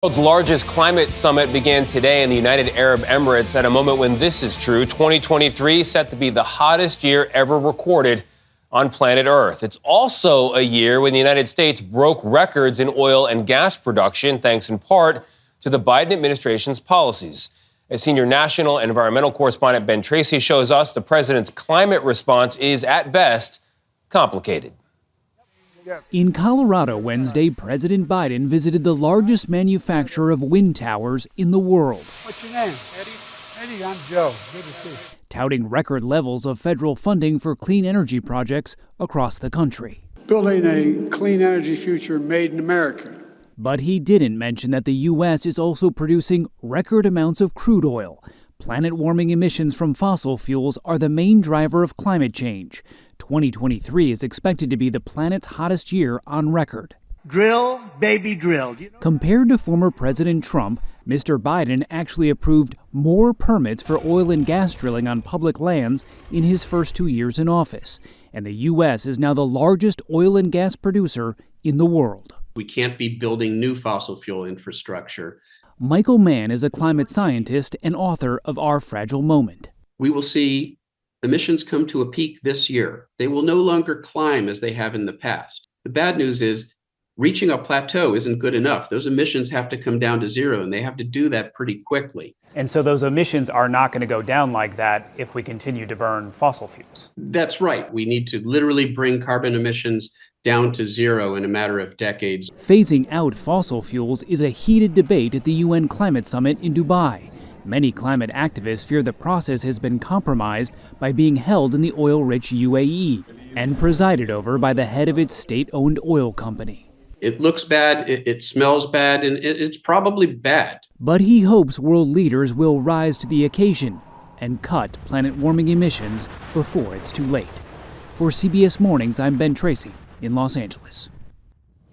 The world's largest climate summit began today in the United Arab Emirates at a moment when this is true. 2023 set to be the hottest year ever recorded on planet Earth. It's also a year when the United States broke records in oil and gas production, thanks in part to the Biden administration's policies. As senior national and environmental correspondent Ben Tracy shows us, the president's climate response is, at best, complicated. In Colorado Wednesday, President Biden visited the largest manufacturer of wind towers in the world. What's your name? Eddie, I'm Joe. Good to see you. Touting record levels of federal funding for clean energy projects across the country. Building a clean energy future made in America. But he didn't mention that the U.S. is also producing record amounts of crude oil. Planet-warming emissions from fossil fuels are the main driver of climate change. 2023 is expected to be the planet's hottest year on record. Drill, baby, drill. Compared to former President Trump, Mr. Biden actually approved more permits for oil and gas drilling on public lands in his first 2 years in office. And the U.S. is now the largest oil and gas producer in the world. We can't be building new fossil fuel infrastructure. Michael Mann is a climate scientist and author of Our Fragile Moment. We will see emissions come to a peak this year. They will no longer climb as they have in the past. The bad news is reaching a plateau isn't good enough. Those emissions have to come down to zero, and they have to do that pretty quickly. And so those emissions are not going to go down like that if we continue to burn fossil fuels. That's right. We need to literally bring carbon emissions down to zero in a matter of decades. Phasing out fossil fuels is a heated debate at the UN Climate Summit in Dubai. Many climate activists fear the process has been compromised by being held in the oil-rich UAE and presided over by the head of its state-owned oil company. It looks bad, it smells bad, and it's probably bad. But he hopes world leaders will rise to the occasion and cut planet-warming emissions before it's too late. For CBS Mornings, I'm Ben Tracy in Los Angeles.